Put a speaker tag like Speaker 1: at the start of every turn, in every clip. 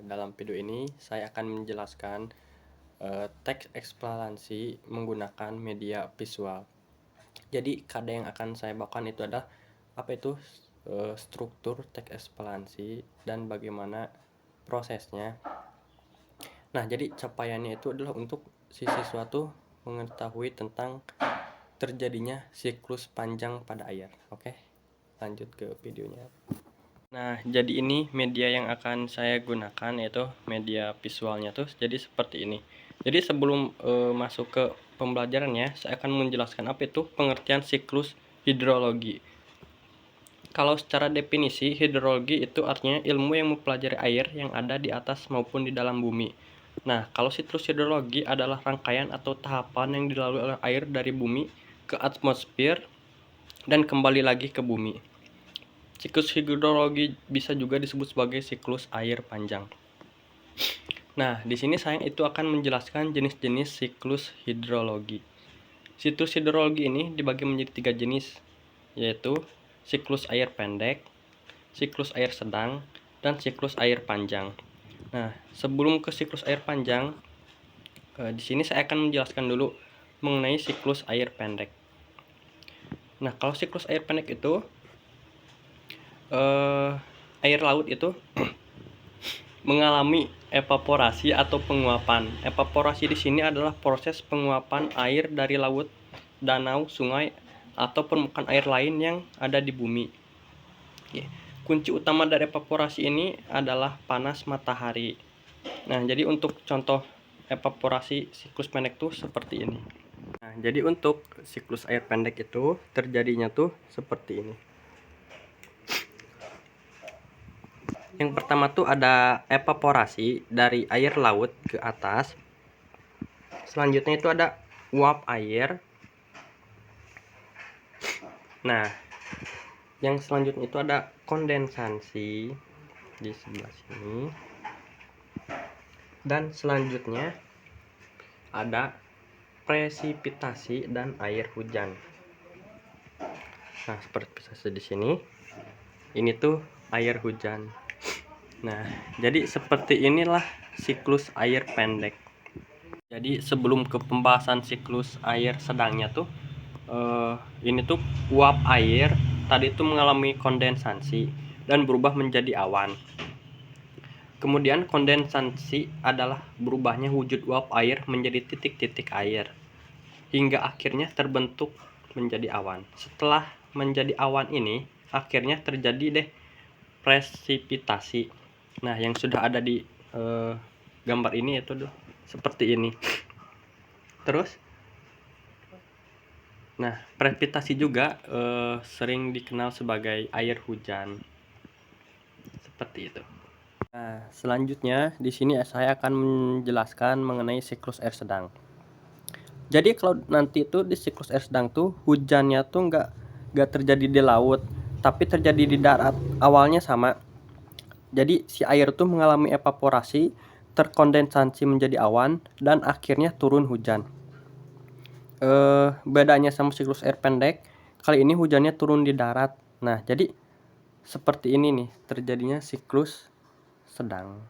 Speaker 1: Dalam video ini saya akan menjelaskan teks eksplanasi menggunakan media visual. Jadi kada yang akan saya bawakan itu adalah apa itu struktur teks eksplanasi dan bagaimana prosesnya. Nah, jadi capaiannya itu adalah untuk si siswa tuh mengetahui tentang terjadinya siklus panjang pada air. Oke, lanjut ke videonya. Nah, jadi ini media yang akan saya gunakan, yaitu media visualnya tuh jadi seperti ini. Jadi sebelum masuk ke pembelajarannya, saya akan menjelaskan apa itu pengertian siklus hidrologi. Kalau secara definisi, hidrologi itu artinya ilmu yang mempelajari air yang ada di atas maupun di dalam bumi. Nah, kalau siklus hidrologi adalah rangkaian atau tahapan yang dilalui oleh air dari bumi ke atmosfer dan kembali lagi ke bumi. Siklus hidrologi bisa juga disebut sebagai siklus air panjang. Nah, di sini saya itu akan menjelaskan jenis-jenis siklus hidrologi. Siklus hidrologi ini dibagi menjadi 3 jenis, yaitu siklus air pendek, siklus air sedang, dan siklus air panjang. Nah, sebelum ke siklus air panjang, di sini saya akan menjelaskan dulu mengenai siklus air pendek. Nah, kalau siklus air pendek itu air laut itu mengalami evaporasi atau penguapan. Evaporasi di sini adalah proses penguapan air dari laut, danau, sungai, atau permukaan air lain yang ada di bumi. Kunci utama dari evaporasi ini adalah panas matahari. Nah, jadi untuk contoh evaporasi siklus pendek tuh seperti ini. Nah, jadi untuk siklus air pendek itu terjadinya tuh seperti ini. Yang pertama tuh ada evaporasi dari air laut ke atas. Selanjutnya itu ada uap air. Nah, yang selanjutnya itu ada kondensasi di sebelah sini. Dan selanjutnya ada presipitasi dan air hujan. Nah, seperti di sini. Ini tuh air hujan. Nah, jadi seperti inilah siklus air pendek. Jadi sebelum ke pembahasan siklus air sedangnya tuh, ini tuh uap air tadi itu mengalami kondensasi dan berubah menjadi awan. Kemudian kondensasi adalah berubahnya wujud uap air menjadi titik-titik air hingga akhirnya terbentuk menjadi awan. Setelah menjadi awan ini, akhirnya terjadi deh presipitasi. Nah, yang sudah ada di gambar ini itu seperti ini. Terus, nah, presipitasi juga sering dikenal sebagai air hujan. Seperti itu. Nah, selanjutnya di sini saya akan menjelaskan mengenai siklus air sedang. Jadi kalau nanti itu di siklus air sedang tuh hujannya tuh nggak terjadi di laut, tapi terjadi di darat. Awalnya sama. Jadi si air tuh mengalami evaporasi, terkondensasi menjadi awan, dan akhirnya turun hujan. Bedanya sama siklus air pendek, kali ini hujannya turun di darat. Nah, jadi seperti ini nih terjadinya siklus sedang.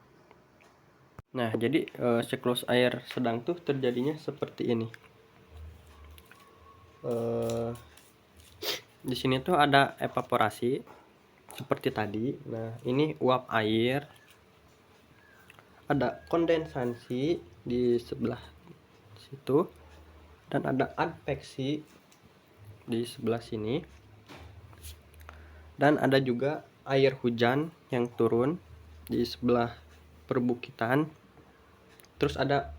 Speaker 1: Nah, jadi siklus air sedang tuh terjadinya seperti ini. Di sini tuh ada evaporasi seperti tadi. Nah, ini uap air. Ada kondensasi di sebelah situ dan ada adveksi di sebelah sini. Dan ada juga air hujan yang turun di sebelah perbukitan. Terus ada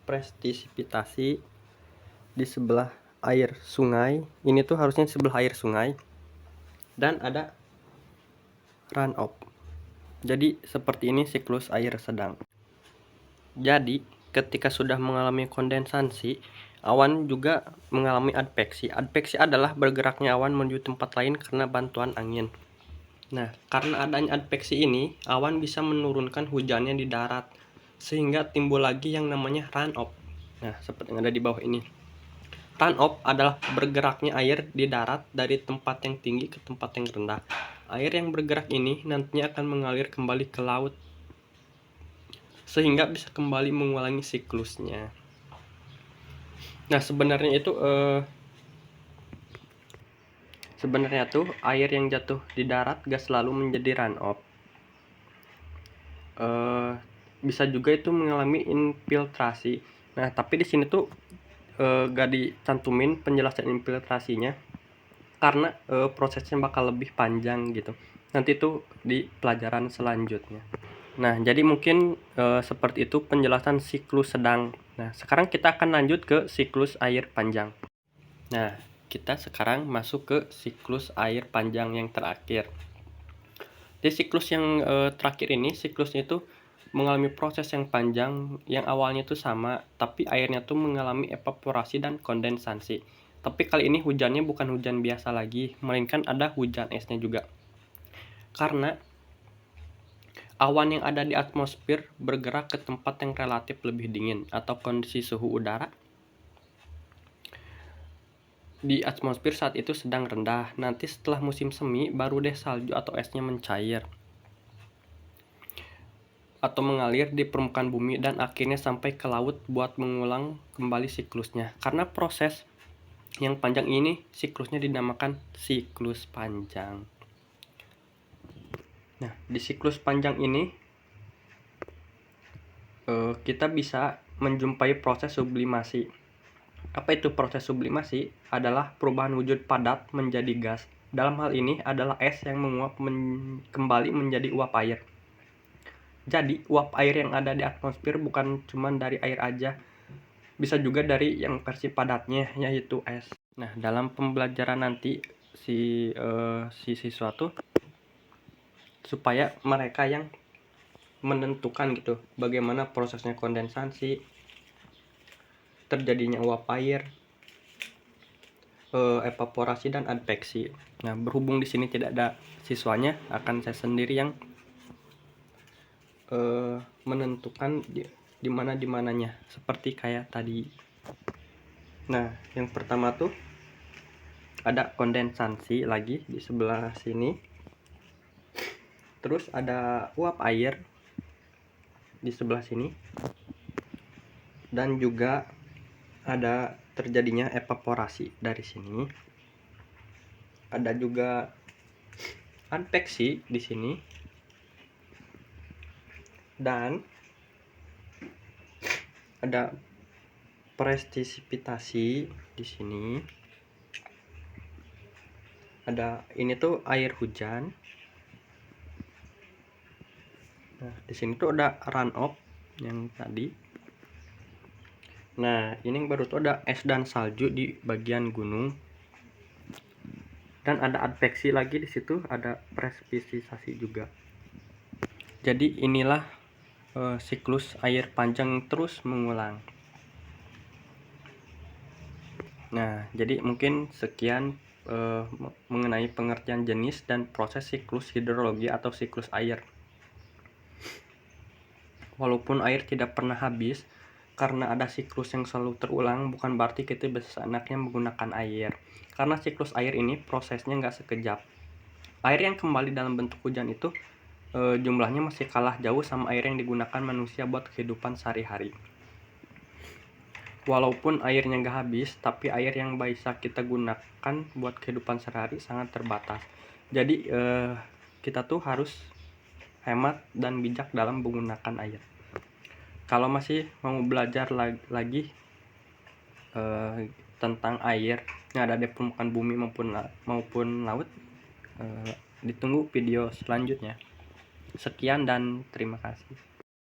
Speaker 1: presipitasi di sebelah air sungai. Ini tuh harusnya di sebelah air sungai. Dan ada runoff. Jadi seperti ini siklus air sedang. Jadi ketika sudah mengalami kondensasi, awan juga mengalami adveksi. Adveksi adalah bergeraknya awan menuju tempat lain karena bantuan angin. Nah, karena adanya adveksi ini, awan bisa menurunkan hujannya di darat, sehingga timbul lagi yang namanya runoff. Nah, seperti yang ada di bawah ini. Runoff adalah bergeraknya air di darat dari tempat yang tinggi ke tempat yang rendah. Air yang bergerak ini nantinya akan mengalir kembali ke laut sehingga bisa kembali mengulangi siklusnya. Nah, sebenarnya tuh air yang jatuh di darat gak selalu menjadi runoff. Bisa juga itu mengalami infiltrasi. Nah, tapi di sini tuh gak dicantumin penjelasan infiltrasinya karena prosesnya bakal lebih panjang gitu. Nanti tuh di pelajaran selanjutnya. Nah, jadi mungkin seperti itu penjelasan siklus sedang. Nah, sekarang kita akan lanjut ke siklus air panjang. Nah, kita sekarang masuk ke siklus air panjang yang terakhir. Di siklus yang terakhir ini, siklusnya itu mengalami proses yang panjang, yang awalnya itu sama, tapi airnya tuh mengalami evaporasi dan kondensasi. Tapi kali ini hujannya bukan hujan biasa lagi, melainkan ada hujan esnya juga. Karena awan yang ada di atmosfer bergerak ke tempat yang relatif lebih dingin atau kondisi suhu udara di atmosfer saat itu sedang rendah. Nanti setelah musim semi baru deh salju atau esnya mencair atau mengalir di permukaan bumi dan akhirnya sampai ke laut buat mengulang kembali siklusnya. Karena proses yang panjang ini siklusnya dinamakan siklus panjang. Nah, di siklus panjang ini kita bisa menjumpai proses sublimasi. Apa itu proses sublimasi? Adalah perubahan wujud padat menjadi gas. Dalam hal ini adalah es yang menguap kembali menjadi uap air. Jadi, uap air yang ada di atmosfer bukan cuma dari air aja, bisa juga dari yang versi padatnya, yaitu es. Nah, dalam pembelajaran nanti si siswa tuh supaya mereka yang menentukan gitu bagaimana prosesnya kondensasi, terjadinya uap air, evaporasi dan adveksi. Nah, berhubung di sini tidak ada siswanya, akan saya sendiri yang menentukan di mananya seperti kayak tadi. Nah, yang pertama tuh ada kondensasi lagi di sebelah sini. Terus ada uap air di sebelah sini. Dan juga ada terjadinya evaporasi dari sini. Ada juga adveksi di sini. Dan ada presipitasi di sini. Ada ini tuh air hujan. Nah, di sini tuh ada runoff yang tadi. Nah, ini yang baru tuh ada es dan salju di bagian gunung. Dan ada adveksi lagi di situ, ada presipitasi juga. Jadi inilah siklus air panjang terus mengulang. Nah, jadi mungkin sekian mengenai pengertian jenis dan proses siklus hidrologi atau siklus air. Walaupun air tidak pernah habis, karena ada siklus yang selalu terulang, bukan berarti kita bisa enaknya menggunakan air. Karena siklus air ini prosesnya nggak sekejap. Air yang kembali dalam bentuk hujan itu jumlahnya masih kalah jauh sama air yang digunakan manusia buat kehidupan sehari-hari. Walaupun airnya nggak habis, tapi air yang bisa kita gunakan buat kehidupan sehari-hari sangat terbatas. Jadi kita tuh harus hemat dan bijak dalam menggunakan air. Kalau masih mau belajar lagi tentang air yang ada di permukaan bumi maupun laut, ditunggu video selanjutnya. Sekian dan terima kasih.